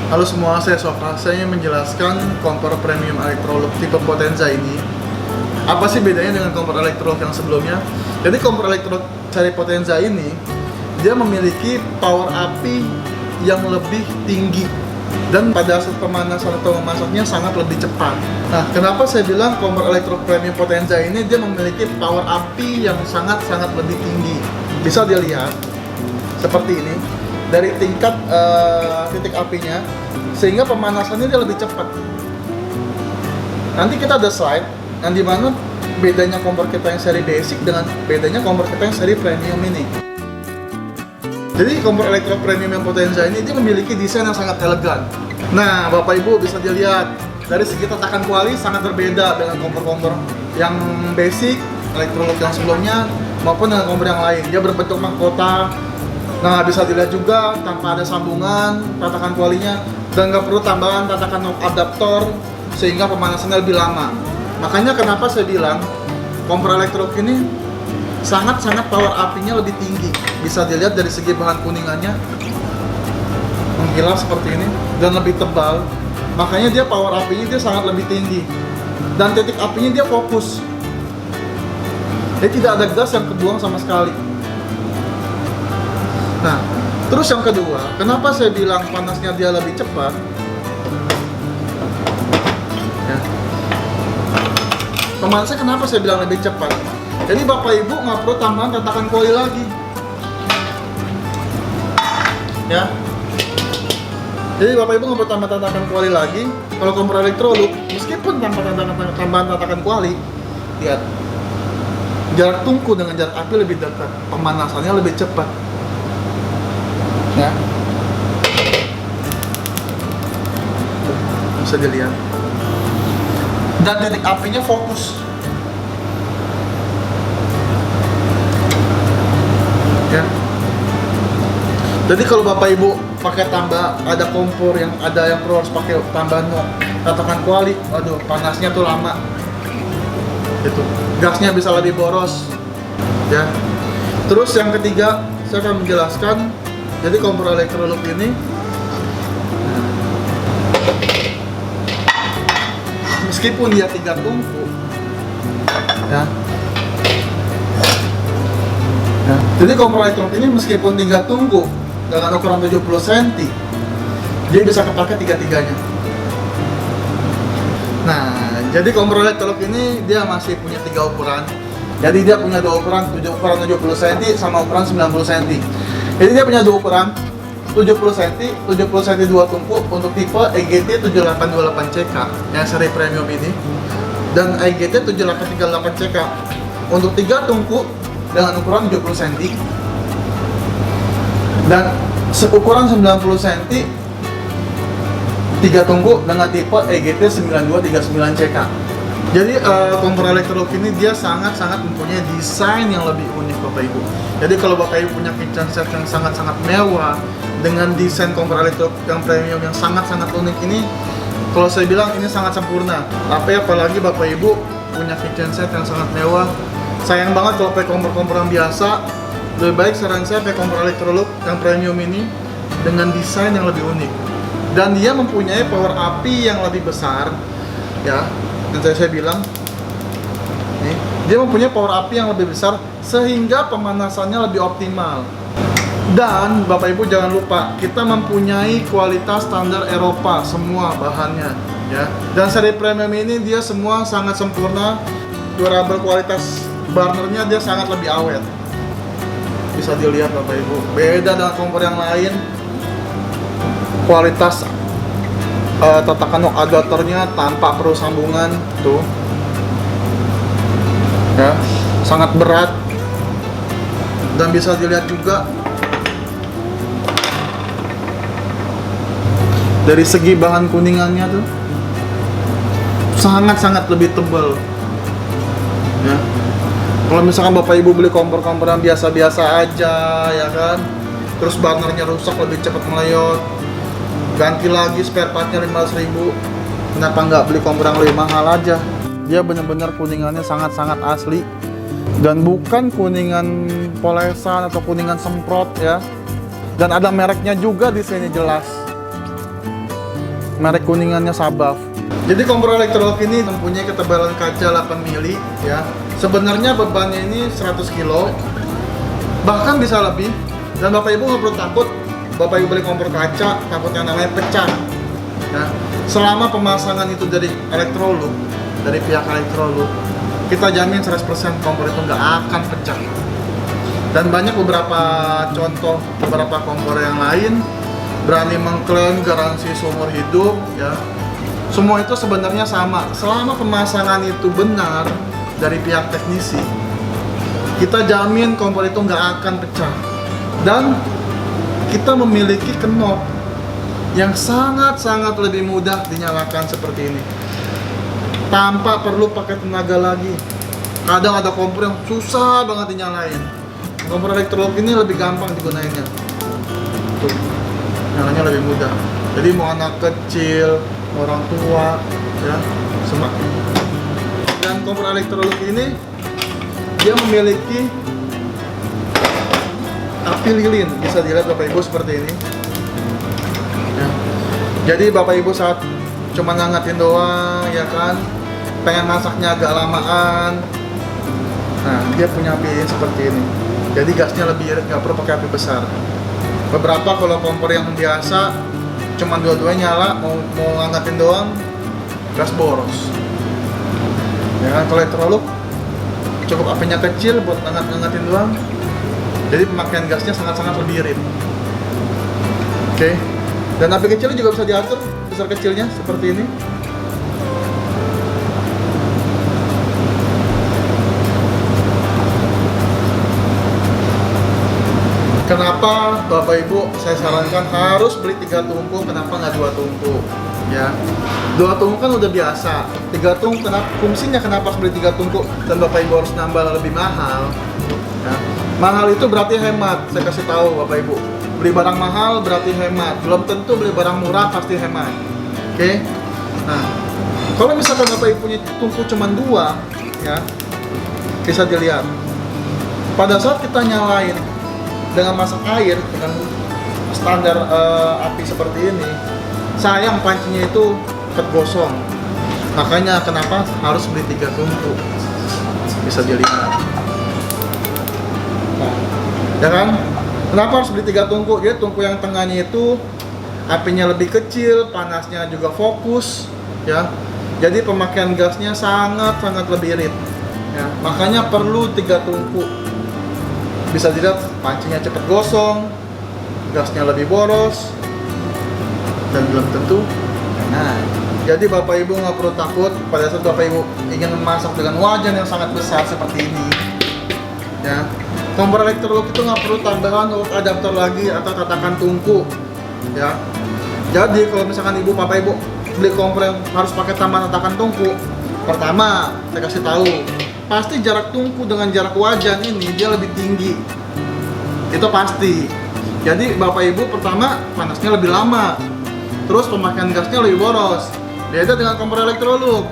Halo semua, saya Sofra. Saya ingin menjelaskan kompor premium Electrolux tipe Potenza ini. Apa sih bedanya dengan kompor Electrolux yang sebelumnya? Jadi kompor Electrolux seri Potenza ini, dia memiliki power api yang lebih tinggi dan pada saat pemanasan atau memasaknya sangat lebih cepat. Nah, kenapa saya bilang kompor Electrolux premium Potenza ini dia memiliki power api yang sangat-sangat lebih tinggi? Bisa dilihat seperti ini. Dari tingkat titik apinya, sehingga pemanasannya dia lebih cepat. Nanti kita ada slide yang dimana bedanya kompor kita yang seri basic dengan bedanya kompor kita yang seri premium ini. Jadi kompor Electrolux premium yang Potenza ini dia memiliki desain yang sangat elegan. Nah, Bapak Ibu bisa dilihat dari segi tatakan kuali sangat berbeda dengan kompor-kompor yang basic Electrolux yang sebelumnya maupun dengan kompor yang lain. Dia berbentuk mahkota. Nah, bisa dilihat juga tanpa ada sambungan tatakan kualinya dan nggak perlu tambahan tatakan knob adaptor sehingga pemanasannya lebih lama. Makanya kenapa saya bilang kompor Electrolux ini sangat-sangat power apinya lebih tinggi. Bisa dilihat dari segi bahan kuningannya mengkilap seperti ini dan lebih tebal. Makanya dia power apinya dia sangat lebih tinggi dan titik apinya dia fokus. Jadi tidak ada gas yang kebuang sama sekali. Nah, terus yang kedua, kenapa saya bilang panasnya dia lebih cepat? Ya. Pemanasnya kenapa saya bilang lebih cepat? Jadi Bapak Ibu nggak perlu tambahan tatakan kuali lagi. Ya. Jadi Bapak Ibu nggak perlu tambah tatakan kuali lagi. Kalau kompor Electrolux, meskipun tanpa tambahan tatakan kuali, lihat jarak tungku dengan jarak api lebih dekat, pemanasannya lebih cepat. Ya. Bisa dilihat. Dan titik apinya fokus. Ya. Jadi kalau Bapak Ibu pakai tambah ada kompor yang ada yang perlu harus pakai tambahan tatakan kuali, aduh panasnya tuh lama. Gitu. Gasnya bisa lebih boros. Ya. Terus yang ketiga, saya akan menjelaskan jadi kompor Electrolux ini meskipun dia 3 tungku ya. Jadi kompor Electrolux ini meskipun 3 tungku dengan ukuran 70 cm dia bisa kepake 3-tiganya. Nah, jadi kompor Electrolux ini dia masih punya 3 ukuran. Jadi dia punya 2 ukuran, ukuran 70 cm sama ukuran 90 cm. Jadi dia punya 2 ukuran, 70 cm, 70 cm 2 tungku untuk tipe EGT 7828CK yang seri premium ini, dan EGT 7838CK untuk 3 tungku dengan ukuran 70 cm dan ukuran 90 cm 3 tungku dengan tipe EGT 9239CK. Jadi kompor Electrolux ini dia sangat-sangat mempunyai desain yang lebih unik Bapak Ibu. Jadi kalau Bapak Ibu punya kitchen set yang sangat-sangat mewah dengan desain kompor Electrolux yang premium yang sangat-sangat unik ini, kalau saya bilang ini sangat sempurna. Apalagi Bapak Ibu punya kitchen set yang sangat mewah, sayang banget kalau pakai kompor-kompor yang biasa. Lebih baik saran saya pakai kompor Electrolux yang premium ini dengan desain yang lebih unik. Dan dia mempunyai power api yang lebih besar, ya. Dan saya bilang, nih, dia mempunyai power api yang lebih besar sehingga pemanasannya lebih optimal. Dan Bapak Ibu jangan lupa, kita mempunyai kualitas standar Eropa semua bahannya, ya. Dan seri premium ini dia semua sangat sempurna, durable, kualitas burnernya dia sangat lebih awet. Bisa dilihat Bapak Ibu, beda dengan kompor yang lain. Kualitas tatakan knob adaptornya tanpa perlu sambungan tuh, ya, sangat berat. Dan bisa dilihat juga dari segi bahan kuningannya tuh sangat-sangat lebih tebal, ya. Kalau misalkan Bapak Ibu beli kompor-kompor yang biasa-biasa aja, ya kan, terus burnernya rusak lebih cepat meleyot, ganti lagi spare partnya 15.000, kenapa nggak beli kompor yang lebih mahal aja? Dia benar-benar kuningannya sangat-sangat asli dan bukan kuningan polesan atau kuningan semprot, ya. Dan ada mereknya juga di sini jelas. merek kuningannya Sabaf. Jadi kompor elektrolux ini mempunyai ketebalan kaca 8 mili ya. Sebenarnya bebannya ini 100 kilo, bahkan bisa lebih. Dan Bapak Ibu nggak perlu takut, Bapak Ibu beli kompor kaca takut yang namanya pecah. Ya. Selama pemasangan itu dari elektrolux, dari pihak elektrolux, kita jamin 100% kompor itu nggak akan pecah. Dan banyak beberapa contoh beberapa kompor yang lain berani mengklaim garansi seumur hidup ya. Semua itu sebenarnya sama. Selama pemasangan itu benar dari pihak teknisi, kita jamin kompor itu nggak akan pecah. Dan kita memiliki knob yang sangat-sangat lebih mudah dinyalakan seperti ini, tanpa perlu pakai tenaga lagi. Kadang ada kompor yang susah banget dinyalain. Kompor elektrolux ini lebih gampang digunainnya. Tuh, nyalanya lebih mudah. Jadi mau anak kecil, orang tua, ya, semua. Dan kompor elektrolux ini dia memiliki api lilin, bisa dilihat Bapak Ibu seperti ini. Ya. Jadi Bapak Ibu saat cuma ngangetin doang, ya kan, pengen masaknya agak lamaan, nah dia punya api lilin seperti ini. Jadi gasnya lebih irit, nggak perlu pakai api besar. Beberapa kalau kompor yang biasa cuma dua-duanya nyala, mau ngangetin doang, gas boros. Ya kan, kalau elektrolux cukup apinya kecil buat ngangetin doang. Jadi pemakaian gasnya sangat-sangat lebih irit. Oke. Dan api kecilnya juga bisa diatur besar kecilnya seperti ini. Kenapa Bapak Ibu saya sarankan harus beli 3 tungku, kenapa nggak 2 tungku? Ya, 2 tungku kan udah biasa. 3 tungku, fungsinya kenapa harus beli 3 tungku dan Bapak Ibu harus nambah lebih mahal? Ya. Mahal itu berarti hemat, saya kasih tahu Bapak Ibu. Beli barang mahal berarti hemat, belum tentu beli barang murah pasti hemat. Oke? Nah, kalau misalkan Bapak Ibu punya tungku cuma 2, ya, bisa dilihat. Pada saat kita nyalain dengan masak air dengan standar api seperti ini, sayang pancinya itu cepat gosong. Makanya kenapa harus beli 3 tungku, bisa dilihat. Nah, ya kan? Kenapa harus beli 3 tungku? Jadi tungku yang tengahnya itu apinya lebih kecil, panasnya juga fokus, ya. Jadi pemakaian gasnya sangat-sangat lebih irit. Ya, makanya perlu 3 tungku. Bisa dilihat pancinya cepat gosong, gasnya lebih boros, dan belum tentu enak. Jadi Bapak Ibu nggak perlu takut pada saat Bapak Ibu ingin memasak dengan wajan yang sangat besar seperti ini. Ya, kompor elektrolux itu nggak perlu tambahan adaptor lagi atau tatakan tungku. Ya, jadi kalau misalkan Ibu Bapak Ibu beli kompor yang harus pakai tambahan tatakan tungku, pertama saya kasih tahu, pasti jarak tungku dengan jarak wajan ini dia lebih tinggi. Itu pasti. Jadi Bapak Ibu pertama panasnya lebih lama. Terus pemakaian gasnya lebih boros. Beda dengan kompor elektrolux.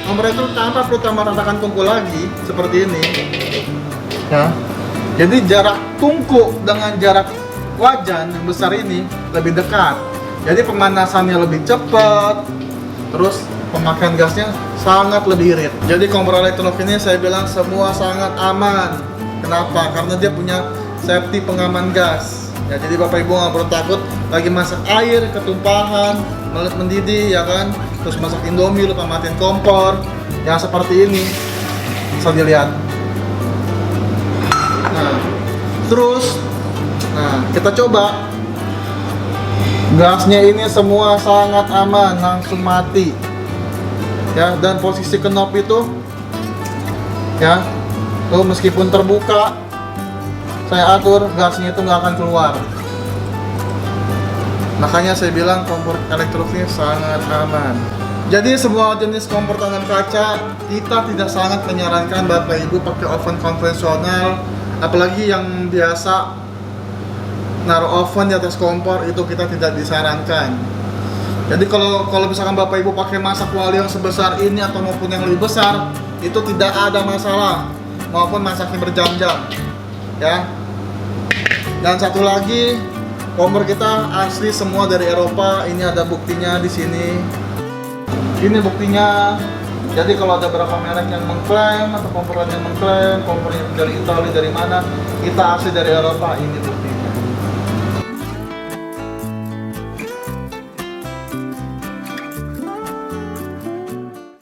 Kompor elektrolux tanpa perlu tambah tatakan tungku lagi seperti ini. Ya. Jadi jarak tungku dengan jarak wajan yang besar ini lebih dekat. Jadi pemanasannya lebih cepat. Terus pemakaian gasnya sangat lebih irit. Jadi kompor elektrolux ini saya bilang semua sangat aman. Kenapa? Karena dia punya safety pengaman gas. Ya, jadi Bapak Ibu nggak perlu takut lagi masak air ketumpahan, mendidih, ya kan? Terus masak Indomie lupa matiin kompor. Yang seperti ini bisa dilihat. Nah, terus, kita coba. Gasnya ini semua sangat aman, langsung mati. Ya, dan posisi knob itu ya tuh meskipun terbuka saya atur gasnya itu nggak akan keluar. Makanya saya bilang kompor elektrolux ini sangat aman. Jadi semua jenis kompor tanam kaca kita tidak sangat menyarankan Bapak Ibu pakai oven konvensional, apalagi yang biasa naruh oven di atas kompor, itu kita tidak disarankan. Jadi kalau misalkan Bapak Ibu pakai masak wali yang sebesar ini atau maupun yang lebih besar, itu tidak ada masalah, maupun masaknya berjam-jam, ya. Dan satu lagi, Kompor kita asli semua dari Eropa. Ini ada buktinya di sini. Ini buktinya. Jadi kalau ada beberapa merek yang mengklaim atau kompor yang mengklaim kompornya dari Italia dari mana, kita asli dari Eropa. Ini buktinya.